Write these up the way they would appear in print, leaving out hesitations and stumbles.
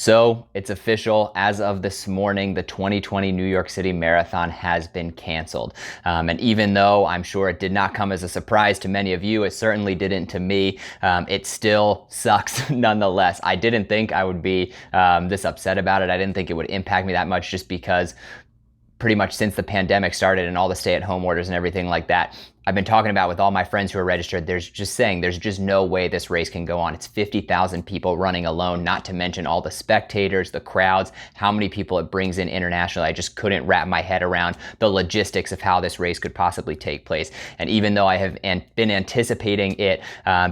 So it's official. As of this morning, the 2020 New York City Marathon has been canceled. And even though I'm sure it did not come as a surprise to many of you, it certainly didn't to me, it still sucks nonetheless. I didn't think I would be this upset about it. I didn't think it would impact me that much just because pretty much since the pandemic started and all the stay-at-home orders and everything like that, I've been talking about with all my friends who are registered, there's just no way this race can go on. It's 50,000 people running alone, not to mention all the spectators, the crowds, how many people it brings in internationally. I just couldn't wrap my head around the logistics of how this race could possibly take place. And even though I have been anticipating it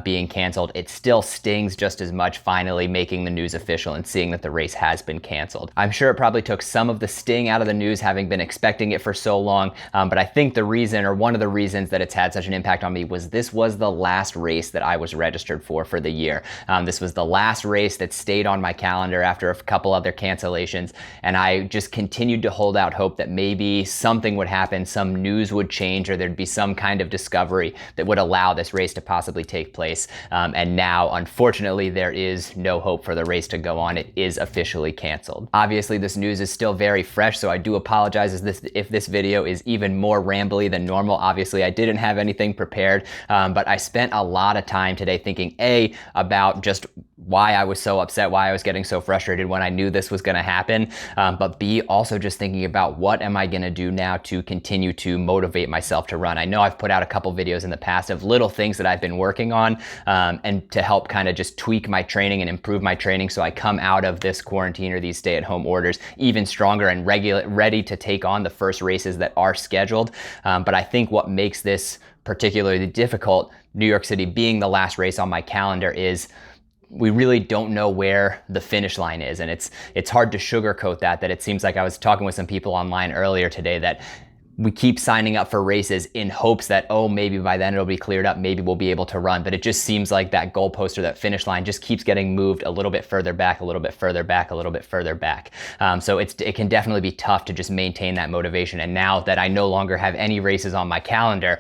being canceled, it still stings just as much finally making the news official and seeing that the race has been canceled. I'm sure it probably took some of the sting out of the news, having been expecting it for so long, but I think the reason, or one of the reasons that it's had such an impact on me, was this was the last race that I was registered for the year. This was the last race that stayed on my calendar after a couple other cancellations, and I just continued to hold out hope that maybe something would happen, some news would change, or there'd be some kind of discovery that would allow this race to possibly take place. And now, unfortunately, there is no hope for the race to go on. It is officially canceled. Obviously, this news is still very fresh, so I do apologize if this video is even more rambly than normal. Obviously, I didn't have anything prepared, but I spent a lot of time today thinking, A, about just why I was so upset, why I was getting so frustrated when I knew this was going to happen, but B, also just thinking about what am I going to do now to continue to motivate myself to run. I know I've put out a couple videos in the past of little things that I've been working on, and to help kind of just tweak my training and improve my training so I come out of this quarantine or these stay-at-home orders even stronger and ready to take on the first races that are scheduled. But I think what makes this particularly difficult, New York City being the last race on my calendar, is we really don't know where the finish line is. And it's hard to sugarcoat that it seems like, I was talking with some people online earlier today, that we keep signing up for races in hopes that, oh, maybe by then it'll be cleared up, maybe we'll be able to run. But it just seems like that goalpost or that finish line just keeps getting moved a little bit further back, a little bit further back, a little bit further back. So it can definitely be tough to just maintain that motivation. And now that I no longer have any races on my calendar,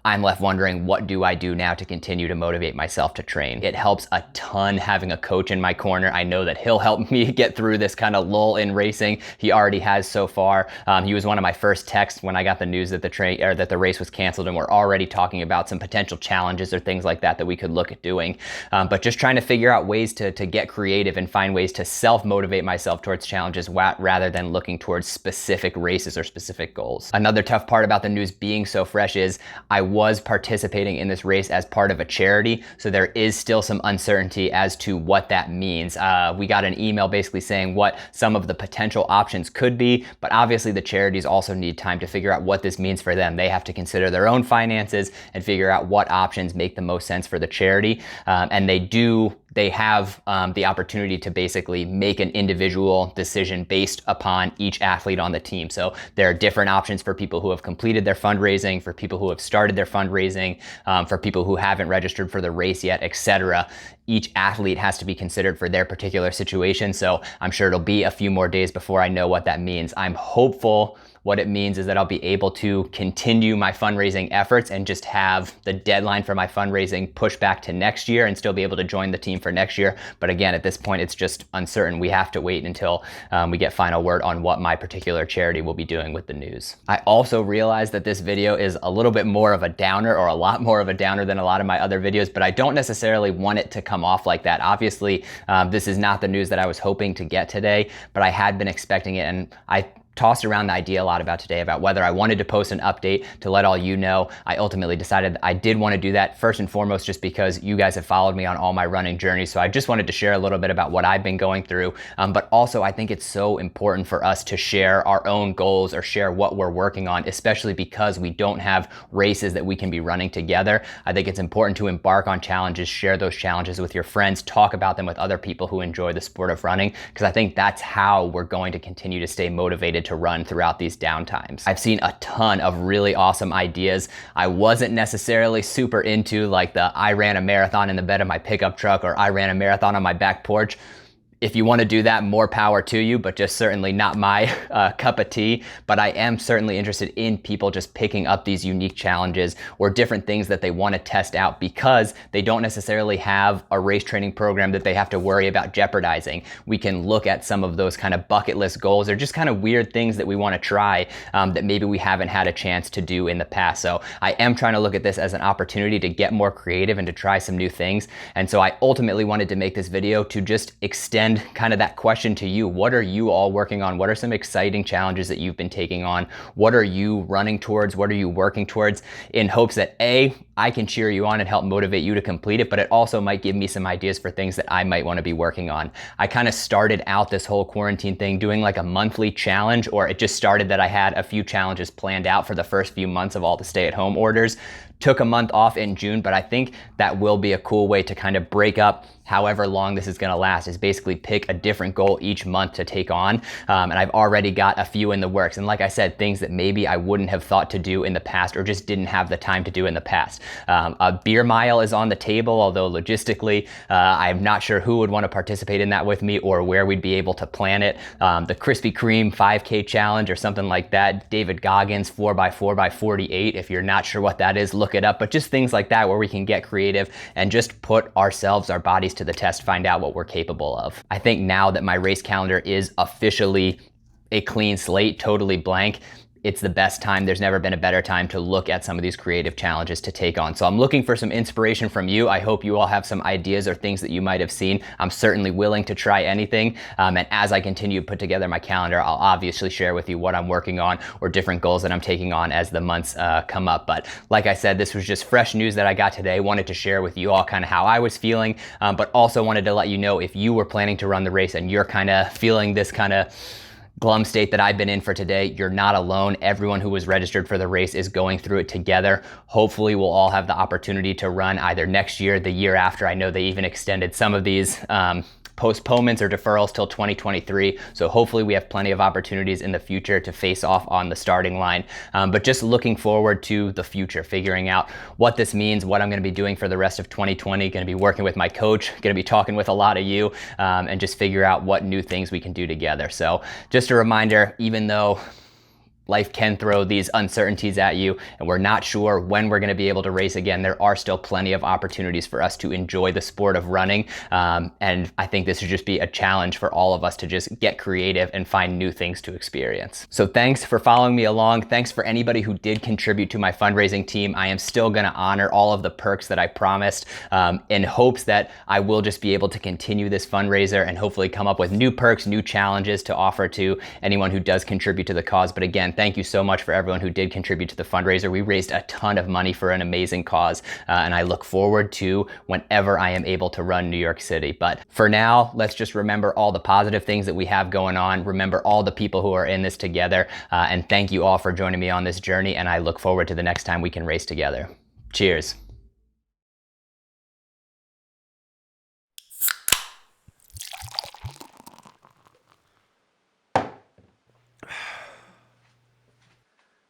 I'm left wondering, what do I do now to continue to motivate myself to train? It helps a ton having a coach in my corner. I know that he'll help me get through this kind of lull in racing. He already has so far. He was one of my first texts when I got the news that the race was canceled, and we're already talking about some potential challenges or things like that we could look at doing. But just trying to figure out ways to get creative and find ways to self-motivate myself towards challenges rather than looking towards specific races or specific goals. Another tough part about the news being so fresh is I was participating in this race as part of a charity, so there is still some uncertainty as to what that means. We got an email basically saying what some of the potential options could be, but obviously the charities also need time to figure out what this means for them. They have to consider their own finances and figure out what options make the most sense for the charity, and they have the opportunity to basically make an individual decision based upon each athlete on the team. So there are different options for people who have completed their fundraising, for people who have started their fundraising, for people who haven't registered for the race yet, etc. Each athlete has to be considered for their particular situation. So I'm sure it'll be a few more days before I know what that means. I'm hopeful what it means is that I'll be able to continue my fundraising efforts and just have the deadline for my fundraising pushed back to next year and still be able to join the team for next year. But again, at this point, it's just uncertain. We have to wait until we get final word on what my particular charity will be doing with the news. I also realize that this video is a little bit more of a downer, or a lot more of a downer than a lot of my other videos, but I don't necessarily want it to come off like that. Obviously, this is not the news that I was hoping to get today, but I had been expecting it, and I tossed around the idea a lot about today about whether I wanted to post an update to let all you know. I ultimately decided that I did want to do that, first and foremost just because you guys have followed me on all my running journeys, so I just wanted to share a little bit about what I've been going through, but also I think it's so important for us to share our own goals or share what we're working on, especially because we don't have races that we can be running together. I think it's important to embark on challenges, share those challenges with your friends, talk about them with other people who enjoy the sport of running, because I think that's how we're going to continue to stay motivated to run throughout these downtimes. I've seen a ton of really awesome ideas. I wasn't necessarily super into like the I ran a marathon in the bed of my pickup truck or I ran a marathon on my back porch. If you want to do that, more power to you, but just certainly not my cup of tea. But I am certainly interested in people just picking up these unique challenges or different things that they want to test out because they don't necessarily have a race training program that they have to worry about jeopardizing. We can look at some of those kind of bucket list goals or just kind of weird things that we want to try that maybe we haven't had a chance to do in the past. So I am trying to look at this as an opportunity to get more creative and to try some new things. And so I ultimately wanted to make this video to just extend kind of that question to you. What are you all working on? What are some exciting challenges that you've been taking on? What are you running towards? What are you working towards? In hopes that I can cheer you on and help motivate you to complete it, but it also might give me some ideas for things that I might want to be working on. I kind of started out this whole quarantine thing doing like a monthly challenge, or it just started that I had a few challenges planned out for the first few months of all the stay-at-home orders. Took a month off in June, but I think that will be a cool way to kind of break up however long this is gonna last, is basically pick a different goal each month to take on. And I've already got a few in the works. And like I said, things that maybe I wouldn't have thought to do in the past or just didn't have the time to do in the past. A beer mile is on the table, although logistically, I'm not sure who would want to participate in that with me or where we'd be able to plan it. The Krispy Kreme 5K challenge or something like that. David Goggins 4x4x48. If you're not sure what that is, look it up, but just things like that where we can get creative and just put ourselves, our bodies to the test, find out what we're capable of. I think now that my race calendar is officially a clean slate, totally blank, it's the best time. There's never been a better time to look at some of these creative challenges to take on. So I'm looking for some inspiration from you. I hope you all have some ideas or things that you might have seen. I'm certainly willing to try anything. And as I continue to put together my calendar, I'll obviously share with you what I'm working on or different goals that I'm taking on as the months come up. But like I said, this was just fresh news that I got today. Wanted to share with you all kind of how I was feeling, but also wanted to let you know if you were planning to run the race and you're kind of feeling this kind of glum state that I've been in for today, you're not alone. Everyone who was registered for the race is going through it together. Hopefully we'll all have the opportunity to run either next year, the year after. I know they even extended some of these postponements or deferrals till 2023. So hopefully we have plenty of opportunities in the future to face off on the starting line. But just looking forward to the future, figuring out what this means, what I'm gonna be doing for the rest of 2020, gonna be working with my coach, gonna be talking with a lot of you, and just figure out what new things we can do together. So just a reminder, even though life can throw these uncertainties at you and we're not sure when we're going to be able to race again, there are still plenty of opportunities for us to enjoy the sport of running. And I think this would just be a challenge for all of us to just get creative and find new things to experience. So thanks for following me along. Thanks for anybody who did contribute to my fundraising team. I am still going to honor all of the perks that I promised in hopes that I will just be able to continue this fundraiser and hopefully come up with new perks, new challenges to offer to anyone who does contribute to the cause. But again, thank you so much for everyone who did contribute to the fundraiser. We raised a ton of money for an amazing cause, and I look forward to whenever I am able to run New York City. But for now, let's just remember all the positive things that we have going on, remember all the people who are in this together, and thank you all for joining me on this journey, and I look forward to the next time we can race together. Cheers.